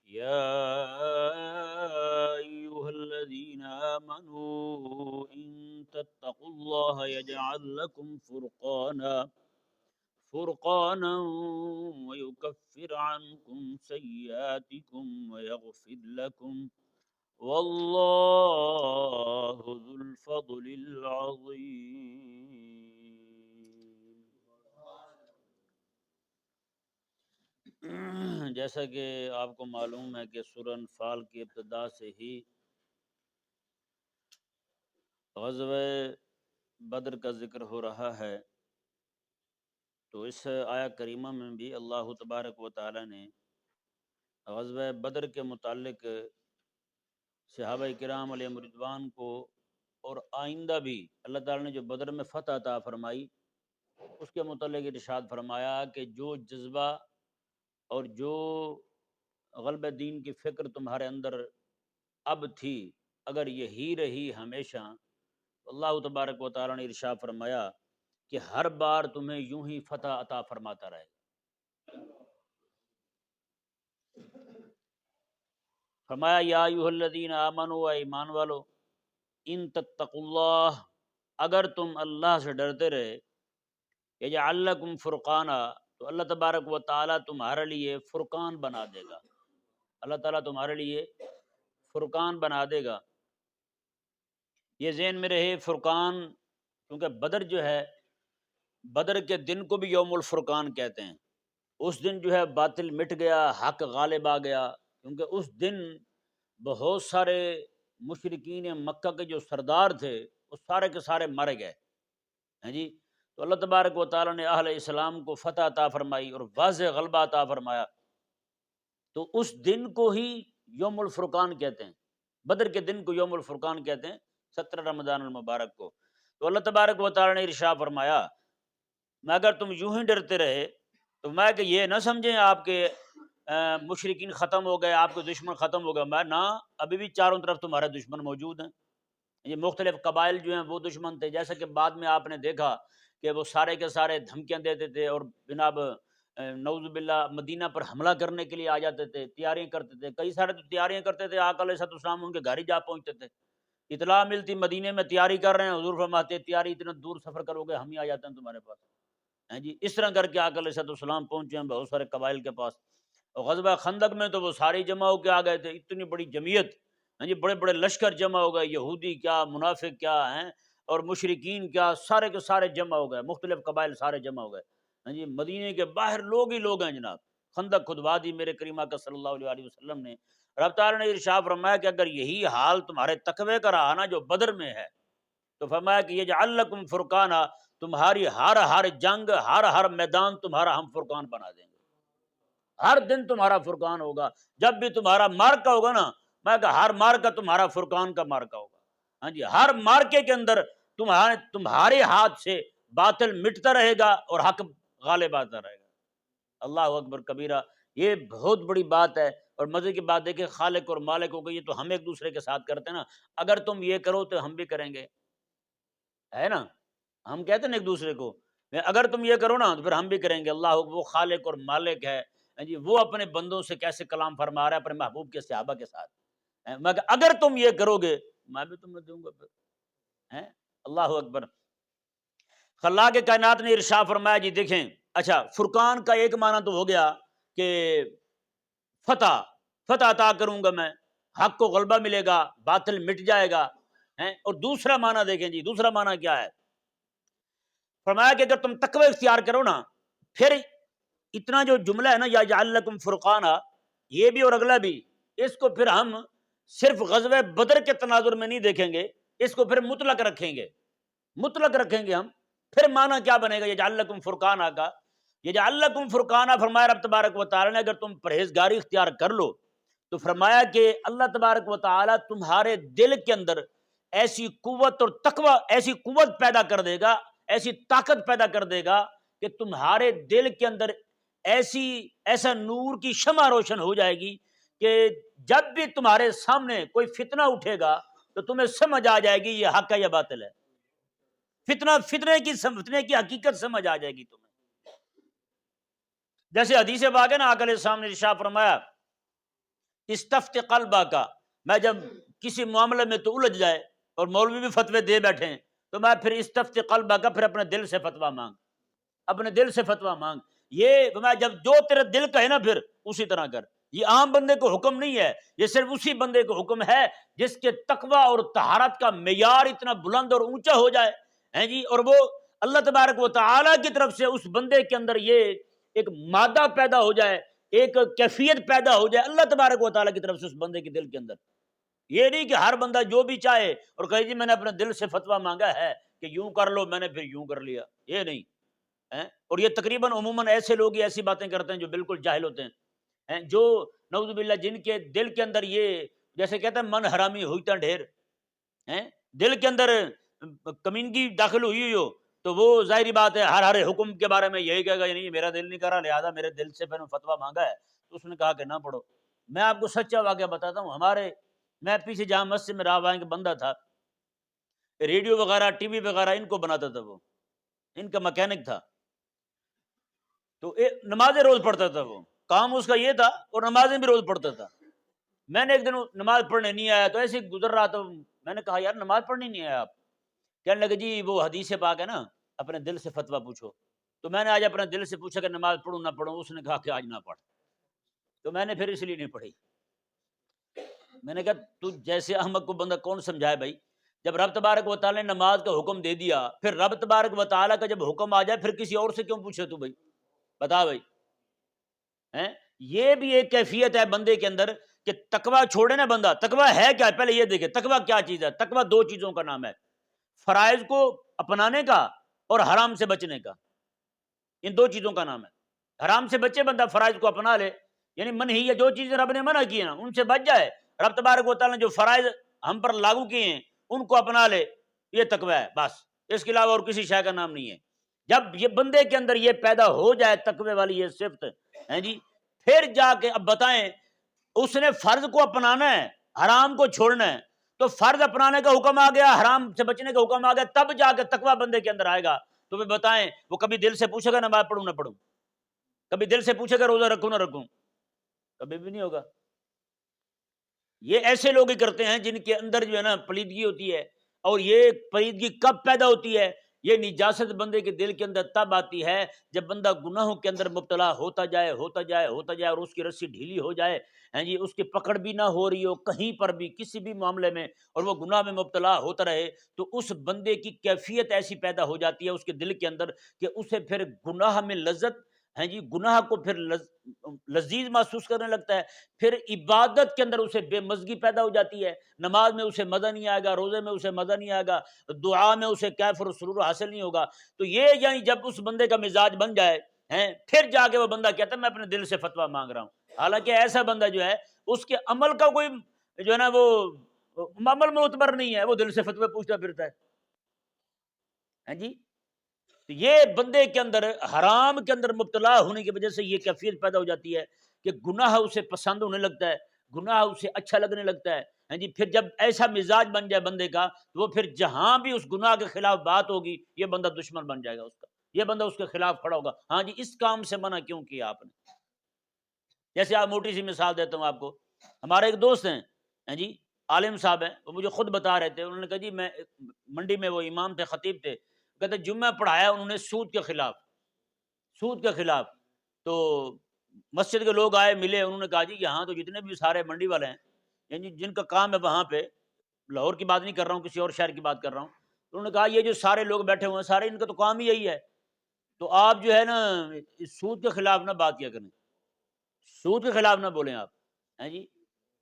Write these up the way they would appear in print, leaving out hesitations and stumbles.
يا أيها الذين آمنوا إن تتقوا الله يجعل لكم فرقانا ويكفر عنكم سيئاتكم ويغفر لكم والله ذو الفضل العظيم۔ جیسا کہ آپ کو معلوم ہے کہ سورہ انفال کی ابتدا سے ہی غزوہ بدر کا ذکر ہو رہا ہے، تو اس آیا کریمہ میں بھی اللہ تبارک و تعالی نے غزوہ بدر کے متعلق صحابہ کرام علیہ رضوان کو اور آئندہ بھی اللہ تعالی نے جو بدر میں فتح عطا فرمائی اس کے متعلق ارشاد فرمایا کہ جو جذبہ اور جو غلبہ دین کی فکر تمہارے اندر اب تھی، اگر یہی رہی ہمیشہ، تو اللہ تبارک و تعالی نے ارشاد فرمایا کہ ہر بار تمہیں یوں ہی فتح عطا فرماتا رہے گا۔ فرمایا یا ایھا الذین آمنوا، اے ایمان والو، ان تتقوا اللہ، اگر تم اللہ سے ڈرتے رہے، یجعل لکم فرقانا، تو اللہ تبارک و تعالیٰ تمہارے لیے فرقان بنا دے گا۔ اللہ تعالیٰ تمہارے لیے فرقان بنا دے گا۔ یہ ذہن میں رہے فرقان، کیونکہ بدر جو ہے، بدر کے دن کو بھی یوم الفرقان کہتے ہیں۔ اس دن جو ہے باطل مٹ گیا، حق غالب آ گیا، کیونکہ اس دن بہت سارے مشرکین مکہ کے جو سردار تھے وہ سارے کے سارے مر گئے ہیں جی۔ تو اللہ تبارک و تعالیٰ نے اہل اسلام کو فتح عطا فرمائی اور واضح غلبہ عطا فرمایا، تو اس دن کو ہی یوم الفرقان کہتے ہیں۔ بدر کے دن کو یوم الفرقان کہتے ہیں، 17 رمضان المبارک کو۔ تو اللہ تبارک و تعالیٰ نے ارشاد فرمایا میں اگر تم یوں ہی ڈرتے رہے تو میں کہ یہ نہ سمجھیں آپ کے مشرکین ختم ہو گئے، آپ کے دشمن ختم ہو گئے، میں نہ، ابھی بھی چاروں طرف تمہارے دشمن موجود ہیں۔ یہ مختلف قبائل جو ہیں وہ دشمن تھے، جیسا کہ بعد میں آپ نے دیکھا کہ وہ سارے کے سارے دھمکیاں دیتے تھے اور جناب نعوذ باللہ مدینہ پر حملہ کرنے کے لیے آ جاتے تھے، تیاریاں کرتے تھے، کئی سارے تو تیاریاں کرتے تھے، آقا علیہ السلام ان کے گھر ہی جا پہنچتے تھے۔ اطلاع ملتی مدینے میں تیاری کر رہے ہیں، حضور فرماتے تیاری اتنا دور سفر کرو گے ہم ہی آ جاتے ہیں تمہارے پاس، ہیں جی۔ اس طرح کر کے آقا علیہ السلام پہنچے ہیں بہت سارے قبائل کے پاس۔ اور غزوہ خندق میں تو وہ ساری جمع ہو کے آ گئے تھے، اتنی بڑی جمعیت، ہاں جی، بڑے بڑے لشکر جمع ہو گئے، یہودی کیا، منافق کیا ہیں، اور مشرکین کیا، سارے کے سارے جمع ہو گئے، مختلف قبائل سارے جمع ہو گئے، ہاں جی۔ مدینے کے باہر لوگ ہی لوگ ہیں جناب۔ خندق کھدوا دی میرے کریم آقا صلی اللہ علیہ وسلم نے۔ رب تعالیٰ نے ارشاد فرمایا کہ اگر یہی حال تمہارے تقوی کا رہا نا جو بدر میں ہے، تو فرمایا کہ یجعل لکم فرقانا، تمہاری ہر جنگ، ہر میدان تمہارا ہم فرقان بنا دیں گے۔ ہر دن تمہارا فرقان ہوگا، جب بھی تمہارا مارکا ہوگا نا، میں کہ ہر مارکا تمہارا فرقان کا مارکا ہوگا، ہاں جی۔ ہر مارکے کے اندر تمہارے ہاتھ سے باطل مٹتا رہے گا اور حق غالب آتا رہے گا۔ اللہ اکبر کبیرہ، یہ بہت بڑی بات ہے۔ اور مزے کی بات دیکھیں، خالق اور مالک ہو گئی، یہ تو ہم ایک دوسرے کے ساتھ کرتے ہیں نا، اگر تم یہ کرو تو ہم بھی کریں گے، ہے نا، ہم کہتے ہیں نا ایک دوسرے کو اگر تم یہ کرو نا تو پھر ہم بھی کریں گے۔ اللہ وہ خالق اور مالک ہے جی، وہ اپنے بندوں سے کیسے کلام فرما رہا ہے اپنے محبوب کے صحابہ کے ساتھ، میں کہ اگر تم یہ کرو گے میں بھی تمہیں دوں گا پھر، اللہ اکبر۔ خلاق کائنات نے ارشاد فرمایا جی دیکھیں، اچھا فرقان کا ایک معنی تو ہو گیا کہ فتح عطا کروں گا میں، حق کو غلبہ ملے گا، باطل مٹ جائے گا، اور دوسرا معنی دیکھیں جی، دوسرا معنی کیا ہے؟ فرمایا کہ اگر تم تقوی اختیار کرو نا، پھر اتنا جو جملہ ہے نا یا جعل لکم فرقانا، یہ بھی اور اگلا بھی، اس کو پھر ہم صرف غزوہ بدر کے تناظر میں نہیں دیکھیں گے، اس کو پھر مطلق رکھیں گے، مطلق رکھیں گے ہم۔ پھر معنی کیا بنے گا یجعل لکم فرقانا کا؟ یجعل لکم فرقانا فرمایا رب تبارک و تعالی نے اگر تم پرہیزگاری اختیار کر لو تو فرمایا کہ اللہ تبارک و تعالی تمہارے دل کے اندر ایسی قوت اور تقوی، ایسی قوت پیدا کر دے گا، ایسی طاقت پیدا کر دے گا کہ تمہارے دل کے اندر ایسا نور کی شمع روشن ہو جائے گی کہ جب بھی تمہارے سامنے کوئی فتنہ اٹھے گا تو تمہیں سمجھ آ جائے گی یہ حق ہے یا باطل ہے۔ فتنے کی حقیقت سمجھ آ جائے گی تمہیں۔ جیسے حدیث پاک ہے نا، آقا علیہ السلام نے ارشاد فرمایا استفت قلبہ کا، میں جب کسی معاملے میں تو الجھ جائے اور مولوی بھی فتوے دے بیٹھے ہیں تو میں پھر استفت قلبہ کا، پھر اپنے دل سے فتویٰ مانگ، اپنے دل سے فتویٰ مانگ. یہ میں جب جو تیرے دل کا ہے نا پھر اسی طرح کر. یہ عام بندے کو حکم نہیں ہے، یہ صرف اسی بندے کو حکم ہے جس کے تقوی اور طہارت کا معیار اتنا بلند اور اونچا ہو جائے ہیں جی، اور وہ اللہ تبارک و تعالیٰ کی طرف سے اس بندے کے اندر یہ ایک مادہ پیدا ہو جائے، ایک کیفیت پیدا ہو جائے اللہ تبارک و تعالیٰ کی طرف سے اس بندے کے دل کے اندر. یہ نہیں کہ ہر بندہ جو بھی چاہے اور کہے جی میں نے اپنے دل سے فتویٰ مانگا ہے کہ یوں کر لو، میں نے پھر یوں کر لیا. یہ نہیں ہیں. اور یہ تقریباً عموماً ایسے لوگ ہی ایسی باتیں کرتے ہیں جو بالکل جاہل ہوتے ہیں، جو نعوذ باللہ جن کے دل کے اندر یہ جیسے کہتے ہیں من حرامی ہوتا ڈھیر ہیں، دل کے اندر کمینگی داخل ہوئی ہو تو وہ ظاہری بات ہے ہر حکم کے بارے میں یہی کہے گا نہیں میرا دل نہیں کر رہا لہٰذا میرے دل سے میں نے فتویٰ مانگا ہے. تو اس نے کہا کہ نہ پڑھو. میں آپ کو سچا واقعہ بتاتا ہوں. میں پیچھے جہاں مسجد میں راہ کہ بندہ تھا، ریڈیو وغیرہ ٹی وی وغیرہ ان کو بناتا تھا، وہ ان کا مکینک تھا. تو نمازیں روز پڑھتا تھا، وہ کام اس کا یہ تھا اور نمازیں بھی روز پڑھتا تھا. میں نے ایک دن نماز پڑھنے نہیں آیا تو ایسے ہی گزر رہا تھا، میں نے کہا یار نماز پڑھنے نہیں آیا آپ؟ کہنے لگے جی وہ حدیث پاک ہے نا اپنے دل سے فتویٰ پوچھو. تو میں نے آج اپنے دل سے پوچھا کہ نماز پڑھوں نہ پڑھوں، اس نے کہا کہ آج نہ پڑھ. تو میں نے پھر اس لیے نہیں پڑھی. میں نے کہا تو جیسے احمق کو بندہ کون سمجھائے بھائی؟ جب رب تبارک و تعالیٰ نے نماز کا حکم دے دیا، پھر رب تبارک و تعالیٰ کا جب حکم آ جائے پھر کسی اور سے کیوں پوچھے تو بھائی؟ بتا بھائی. ہیں یہ بھی ایک کیفیت ہے بندے کے اندر کہ تقوی چھوڑے نا بندہ. تقوی ہے کیا؟ پہلے یہ دیکھے تقوی کیا چیز ہے. تقوی دو چیزوں کا نام ہے، فرائض کو اپنانے کا اور حرام سے بچنے کا. ان دو چیزوں کا نام ہے. حرام سے بچے بندہ، فرائض کو اپنا لے، یعنی منہی ہے جو چیزیں رب نے منع کی ہیں ان سے بچ جائے. رب تبارک و تعالیٰ نے جو فرائض ہم پر لاگو کیے ہیں ان کو اپنا لے، یہ تقوی ہے بس. اس کے علاوہ اور کسی شے کا نام نہیں ہے. جب یہ بندے کے اندر یہ پیدا ہو جائے تقوی والی یہ صفت ہیں جی، پھر جا کے اب بتائیں اس نے فرض کو اپنانا ہے، حرام کو چھوڑنا ہے. تو فرض اپنانے کا حکم آ گیا، حرام سے بچنے کا حکم آ گیا، تب جا کے تقوی بندے کے اندر آئے گا. تو پھر بتائیں وہ کبھی دل سے پوچھے گا نماز پڑھوں نہ پڑھوں؟ کبھی دل سے پوچھے گا روزہ رکھوں نہ رکھوں؟ کبھی بھی نہیں ہوگا. یہ ایسے لوگ ہی کرتے ہیں جن کے اندر جو ہے نا پلیدگی ہوتی ہے. اور یہ پلیدگی کب پیدا ہوتی ہے؟ یہ نجاست بندے کے دل کے اندر تب آتی ہے جب بندہ گناہوں کے اندر مبتلا ہوتا جائے اور اس کی رسی ڈھیلی ہو جائے ہیں جی، اس کی پکڑ بھی نہ ہو رہی ہو کہیں پر بھی کسی بھی معاملے میں، اور وہ گناہ میں مبتلا ہوتا رہے. تو اس بندے کی کیفیت ایسی پیدا ہو جاتی ہے اس کے دل کے اندر کہ اسے پھر گناہ میں لذت ہیں جی، گناہ کو پھر لذیذ محسوس کرنے لگتا ہے. پھر عبادت کے اندر اسے بے مزگی پیدا ہو جاتی ہے. نماز میں اسے مزہ نہیں آئے گا، روزے میں اسے مزہ نہیں آئے گا، دعا میں اسے کیف اور سرور حاصل نہیں ہوگا. تو یہ یعنی جب اس بندے کا مزاج بن جائے ہیں پھر جا کے وہ بندہ کہتا ہے میں اپنے دل سے فتویٰ مانگ رہا ہوں. حالانکہ ایسا بندہ جو ہے اس کے عمل کا کوئی جو ہے نا وہ عمل معتبر نہیں ہے، وہ دل سے فتویٰ پوچھتا پھرتا ہے ہیں جی. تو یہ بندے کے اندر حرام کے اندر مبتلا ہونے کی وجہ سے یہ کیفیت پیدا ہو جاتی ہے کہ گناہ اسے پسند ہونے لگتا ہے، گناہ اسے اچھا لگنے لگتا ہے ہیں جی. پھر جب ایسا مزاج بن جائے بندے کا تو وہ پھر جہاں بھی اس گناہ کے خلاف بات ہوگی یہ بندہ دشمن بن جائے گا اس کا، یہ بندہ اس کے خلاف کھڑا ہوگا. ہاں جی اس کام سے منع کیوں کیا آپ نے؟ جیسے آپ موٹی سی مثال دیتا ہوں آپ کو. ہمارے ایک دوست ہیں جی، عالم صاحب ہیں، وہ مجھے خود بتا رہے تھے. انہوں نے کہا جی میں منڈی میں وہ امام تھے، خطیب تھے، کہتے جمعہ پڑھایا انہوں نے سود کے خلاف. تو مسجد کے لوگ آئے ملے، انہوں نے کہا جی یہاں تو جتنے بھی سارے منڈی والے ہیں یعنی جن کا کام ہے وہاں پہ، لاہور کی بات نہیں کر رہا ہوں کسی اور شہر کی بات کر رہا ہوں، انہوں نے کہا یہ جو سارے لوگ بیٹھے ہوئے ہیں سارے ان کا تو کام ہی یہی ہے. تو آپ جو ہے نا اس سود کے خلاف نہ بات کیا کریں، سود کے خلاف نہ بولیں آپ ہیں جی.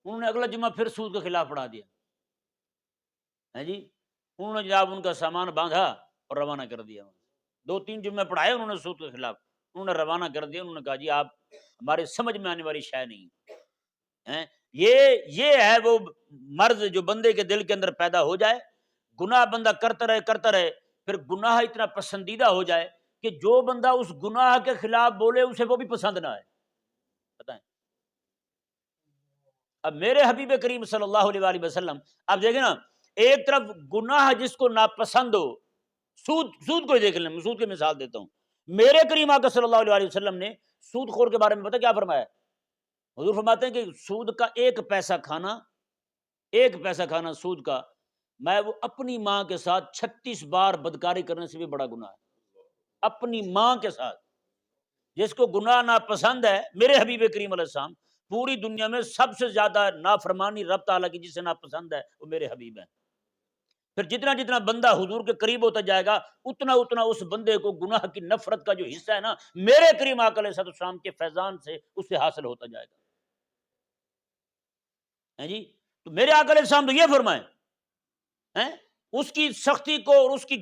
انہوں نے اگلا جمعہ پھر سود کے خلاف پڑھا دیا ہیں جی. انہوں نے جناب ان کا سامان باندھا اور روانہ کر دیا. 2-3 جمعے پڑھائے انہوں نے سود کے خلاف، انہوں نے روانہ کر دیا. انہوں نے کہا جی آپ ہمارے سمجھ میں آنے والی شے نہیں ہیں. یہ ہے وہ مرض جو بندے کے دل کے اندر پیدا ہو جائے، گناہ بندہ کرتا رہے پھر گناہ اتنا پسندیدہ ہو جائے کہ جو بندہ اس گناہ کے خلاف بولے اسے وہ بھی پسند نہ آئے. بتائیں اب میرے حبیب کریم صلی اللہ علیہ وآلہ وسلم، اب دیکھیں نا ایک طرف گناہ جس کو ناپسند ہو، سود کو ہی دیکھ لیں، سود کی مثال دیتا ہوں. میرے کریم آقا صلی اللہ علیہ وسلم نے سود خور کے بارے میں پتہ کیا فرمایا؟ حضور فرماتے ہیں کہ سود کا ایک پیسہ کھانا سود کا، میں وہ اپنی ماں کے ساتھ 36 بار بدکاری کرنے سے بھی بڑا گناہ ہے۔ اپنی ماں کے ساتھ، جس کو گناہ ناپسند ہے، میرے حبیب کریم علیہ السلام پوری دنیا میں سب سے زیادہ نافرمانی رب تعالیٰ کی جسے ناپسند ہے وہ میرے حبیب ہیں۔ پھر جتنا جتنا بندہ حضور کے قریب ہوتا جائے گا، اتنا اتنا اس بندے کو گناہ کی نفرت کا جو حصہ ہے نا، میرے کریم آقا علیہ السلام کے فیضان سے اس سے حاصل ہوتا جائے گا۔ ہیں جی، تو میرے آقا علیہ السلام تو یہ فرمائیں ہیں، اس کی سختی کو اور اس کے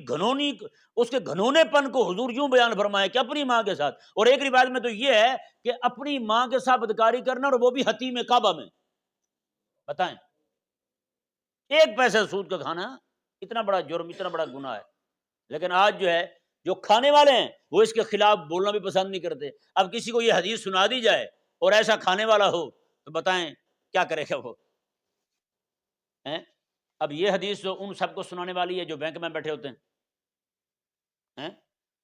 گھنونے پن کو حضور یوں بیان فرمائے کہ اپنی ماں کے ساتھ، اور ایک روایت میں تو یہ ہے کہ اپنی ماں کے ساتھ بدکاری کرنا، اور وہ بھی حتیم کعبہ میں۔ بتائیں، ایک پیسہ سود کا کھانا اتنا بڑا جرم، اتنا بڑا گناہ ہے۔ لیکن آج جو ہے، جو کھانے والے ہیں وہ اس کے خلاف بولنا بھی پسند نہیں کرتے۔ اب کسی کو یہ حدیث سنا دی جائے اور ایسا کھانے والا ہو تو بتائیں کیا کرے گا وہ ہیں؟ اب یہ حدیث جو ان سب کو سنانے والی ہے جو بینک میں بیٹھے ہوتے ہیں۔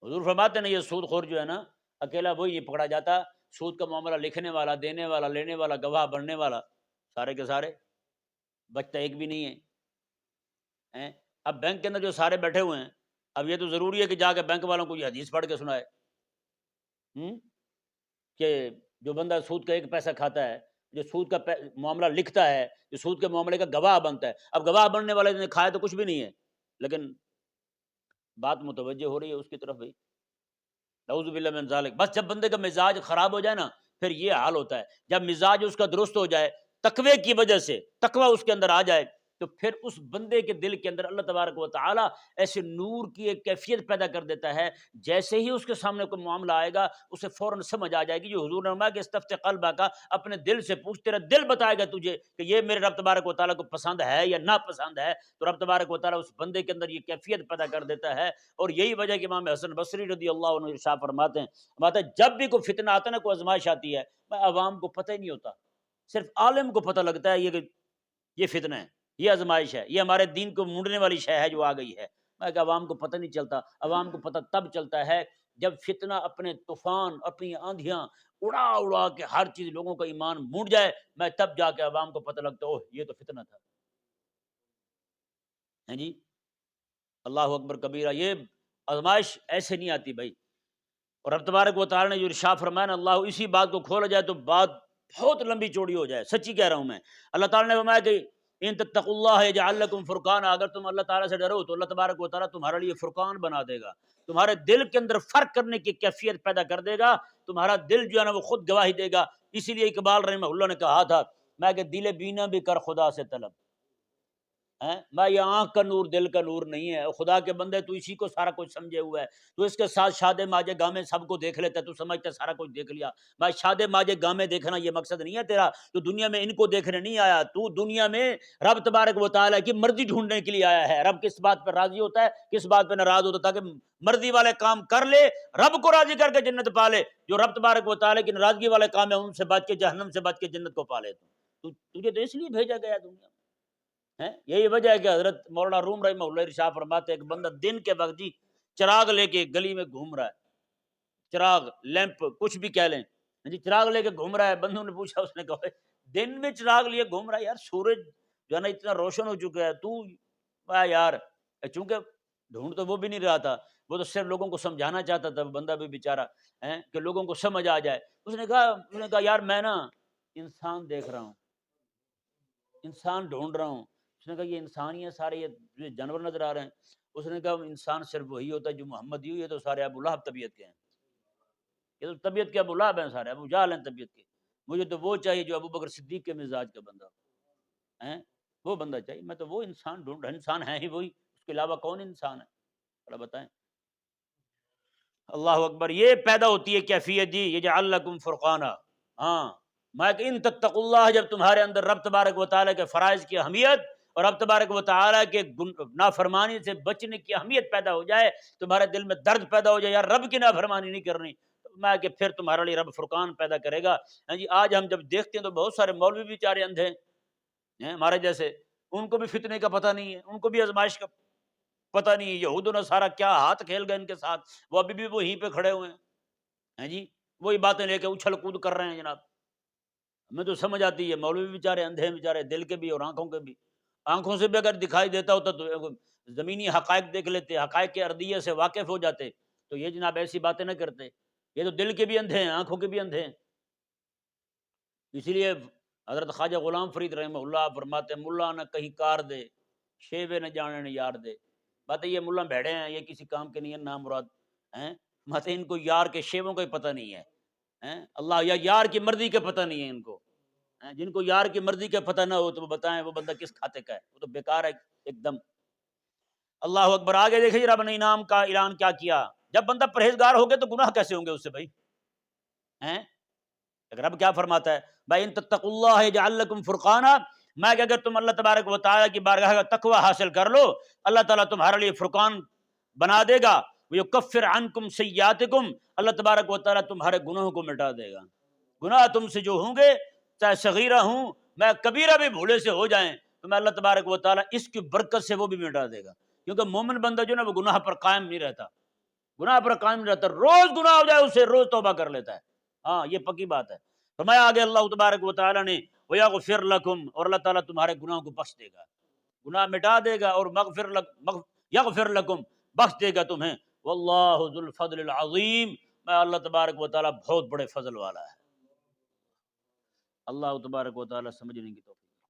حضور فرماتے ہیں یہ سود خور جو ہے نا، اکیلا وہی نہیں پکڑا جاتا، سود کا معاملہ لکھنے والا، دینے والا، لینے والا، گواہ بننے والا، سارے کے سارے، بچتا ایک بھی نہیں ہے۔ اب بینک کے اندر جو سارے بیٹھے ہوئے ہیں، اب یہ تو ضروری ہے کہ جا کے بینک والوں کو یہ حدیث پڑھ کے سنائے کہ جو بندہ سود کا ایک پیسہ کھاتا ہے، جو سود کا معاملہ لکھتا ہے، جو سود کے معاملے کا گواہ بنتا ہے، اب گواہ بننے والے نے کھایا تو کچھ بھی نہیں ہے، لیکن بات متوجہ ہو رہی ہے اس کی طرف بھائی، نعوذ باللہ من ذالک۔ بس جب بندے کا مزاج خراب ہو جائے نا، پھر یہ حال ہوتا ہے۔ جب مزاج اس کا درست ہو جائے، تقوی کی وجہ سے تقوی اس کے اندر آ جائے، تو پھر اس بندے کے دل کے اندر اللہ تبارک و تعالی ایسے نور کی ایک کیفیت پیدا کر دیتا ہے، جیسے ہی اس کے سامنے کوئی معاملہ آئے گا اسے فوراً سمجھ آ جائے گی، جو حضور نے فرمایا کہ استفت قلبہ کا، اپنے دل سے پوچھ، تیرا دل بتائے گا تجھے کہ یہ میرے رب تبارک و تعالیٰ کو پسند ہے یا ناپسند ہے۔ تو رب تبارک و تعالیٰ اس بندے کے اندر یہ کیفیت پیدا کر دیتا ہے، اور یہی وجہ کہ امام حسن بصری رضی اللہ عنہ ارشاد فرماتے ہیں جب بھی کوئی فتنہ آتا ہے نا، کوئی آزمائش آتی ہے، عوام کو پتہ ہی نہیں ہوتا، صرف عالم کو پتہ لگتا ہے یہ فتنہ ہے، یہ آزمائش ہے، یہ ہمارے دین کو مونڈنے والی شے ہے جو آ گئی ہے۔ میں کہ عوام کو پتہ نہیں چلتا، عوام کو پتہ تب چلتا ہے جب فتنہ اپنے طوفان، اپنی آندھیاں اڑا اڑا کے ہر چیز لوگوں کا ایمان مونڈ جائے، میں تب جا کے عوام کو پتہ لگتا اوہ یہ تو فتنہ تھا۔ ہیں جی، اللہ اکبر کبیرہ، یہ آزمائش ایسے نہیں آتی بھائی۔ اور رب تبارک و تعالی نے جو ارشاد فرمایا نا، اللہ اسی بات کو کھولا جائے تو بات بہت لمبی چوڑی ہو جائے، سچی کہہ رہا ہوں میں۔ اللہ تعالیٰ نے فرمایا کہ ان تتقوا اللہ یجعل لکم فرقانا، اگر تم اللہ تعالیٰ سے ڈرو تو اللہ تبارک و تعالیٰ تمہارے لیے فرقان بنا دے گا، تمہارے دل کے اندر فرق کرنے کی کیفیت پیدا کر دے گا، تمہارا دل جو ہے نا وہ خود گواہی دے گا۔ اسی لیے اقبال رحمہ اللہ نے کہا تھا، میں کہ دل بینا بھی کر خدا سے طلب، میں یہ آنکھ کا نور دل کا نور نہیں ہے۔ خدا کے بندے تو اسی کو سارا کچھ سمجھے ہوا ہے، تو اس کے ساتھ شاد ماجے گامے سب کو دیکھ لیتا ہے، تو سمجھتا ہے سارا کچھ دیکھ لیا۔ بھائی شاد ماجے گامے دیکھنا یہ مقصد نہیں ہے تیرا، تو دنیا میں ان کو دیکھنے نہیں آیا، تو دنیا میں رب تبارک و تعالیٰ کی مرضی ڈھونڈنے کے لیے آیا ہے۔ رب کس بات پہ راضی ہوتا ہے، کس بات پہ ناراض ہوتا ہے، تاکہ مرضی والے کام کر لے، رب کو راضی کر کے جنت پا لے، جو رب تبارک و تعالیٰ کی ناراضگی والے کام ہے ان سے بچ کے جہنم سے بچ کے جنت کو پا لے۔ تو تجھے تو اس لیے بھیجا گیا دنیا میں۔ یہی وجہ ہے کہ حضرت مولانا روم رحمہ اللہ ارشاد فرماتے ہیں کہ بندہ دن کے وقت جی چراغ لے کے گلی میں گھوم رہا ہے، چراغ لیمپ کچھ بھی کہہ لیں جی، چراغ لے کے گھوم رہا ہے، بندوں نے پوچھا، اس نے کہا دن میں چراغ لیے گھوم رہا ہے، یار سورج جو ہے نا اتنا روشن ہو چکا ہے، تو یار، چونکہ ڈھونڈ تو وہ بھی نہیں رہا تھا، وہ تو صرف لوگوں کو سمجھانا چاہتا تھا، بندہ بھی بیچارہ کہ لوگوں کو سمجھ آ جائے۔ اس نے کہا یار میں نا انسان دیکھ رہا ہوں، انسان ڈھونڈ رہا ہوں۔ اس نے کہا یہ انسان ہی ہے سارے، یہ جانور نظر آ رہے ہیں؟ اس نے کہا انسان صرف وہی ہوتا ہے جو محمد ہی، یہ تو سارے ابو لہب طبیعت کے ہیں، یہ تو طبیعت کے ابو لہب ہیں، سارے ابو جہل ہیں طبیعت کے، مجھے تو وہ چاہیے جو ابو بکر صدیق کے مزاج کا بندہ ہے، وہ بندہ چاہیے، میں تو وہ انسان ڈھونڈ رہا، انسان ہے ہی وہی، اس کے علاوہ کون انسان ہے؟ بڑا بتائیں۔ اللہ اکبر، یہ پیدا ہوتی ہے کیفیت جی، یجعل لکم فرقانا۔ ہاں، میں کہ ان تتقوا اللہ، جب تمہارے اندر رب تبارک و تعالیٰ کے فرائض کی اہمیت اور رب تبارک و تعالیٰ کے نافرمانی سے بچنے کی اہمیت پیدا ہو جائے، تمہارے دل میں درد پیدا ہو جائے، یار رب کی نافرمانی نہیں کرنی، تو میں کہ پھر تمہارے لیے رب فرقان پیدا کرے گا۔ جی آج ہم جب دیکھتے ہیں تو بہت سارے مولوی بھی بیچارے اندھے ہیں ہمارے جیسے، ان کو بھی فتنے کا پتہ نہیں ہے، ان کو بھی آزمائش کا پتہ نہیں ہے، یہود و نصارہ کیا ہاتھ کھیل گئے ان کے ساتھ، وہ ابھی بھی وہیں پہ کھڑے ہوئے ہیں جی، وہی باتیں لے کے اچھل کود کر رہے ہیں جناب۔ ہمیں تو سمجھ آتی ہے، مولوی بیچارے اندھے ہیں بیچارے، دل کے بھی اور آنکھوں کے بھی، آنکھوں سے بھی اگر دکھائی دیتا ہوتا تو زمینی حقائق دیکھ لیتے، حقائق کے ارضیے سے واقف ہو جاتے، تو یہ جناب ایسی باتیں نہ کرتے، یہ تو دل کے بھی اندھے ہیں، آنکھوں کے بھی اندھے ہیں۔ اسی لیے حضرت خواجہ غلام فرید رحمہ اللہ فرماتے ہیں، ملا نہ کہیں کار دے، شیوے نہ جانے نہ یار دے۔ بات ہے یہ ملا بھیڑے ہیں، یہ کسی کام کے نہیں ہیں، نام مراد ہیں، بات ہے ان کو یار کے شیووں کا ہی پتہ نہیں ہے، اللہ یا یار کی مرضی کا پتہ نہیں ہے ان کو۔ جن کو یار کی مرضی کا پتہ نہ ہو تو وہ بتائیں وہ بندہ کس کھاتے کا ہے، وہ تو بیکار ہے ایک دم۔ اللہ اکبر۔ آگے دیکھیے رب نے انعام کا اعلان کیا کیا، جب بندہ پرہیزگار ہو گیا تو گناہ کیسے ہوں گے اس سے بھائی؟ رب کیا فرماتا ہے، بھائی ان تتقوا اللہ یجعل لکم فرقانا، میں کہ اگر تم اللہ تبارک و تعالیٰ کی بارگاہ کا تقوی حاصل کر لو، اللہ تعالیٰ تمہارے لیے فرقان بنا دے گا، ویکفر عنکم سیئاتکم، اللہ تبارک و تعالیٰ تمہارے گناہوں کو مٹا دے گا۔ گناہ تم سے جو ہوں گے، چاہے صغیرہ ہوں، میں کبیرہ بھی بھولے سے ہو جائیں، تو میں اللہ تبارک و تعالیٰ اس کی برکت سے وہ بھی مٹا دے گا، کیونکہ مومن بندہ جو نا وہ گناہ پر قائم نہیں رہتا، گناہ پر قائم نہیں رہتا، روز گناہ ہو جائے اسے روز توبہ کر لیتا ہے، ہاں یہ پکی بات ہے۔ فرمایا آگے اللہ تبارک و تعالیٰ نے وَيَغْفِرْ لَكُمْ، اور اللہ تعالیٰ تمہارے گناہوں کو بخش دے گا، گناہ مٹا دے گا، اور یغفر لکم، بخش دے گا تمہیں، واللہ ذو الفضل العظیم، میں اللہ تبارک و تعالیٰ بہت بڑے فضل والا ہے۔ اللہ تبارک و تعالیٰ سمجھنے کی توفیق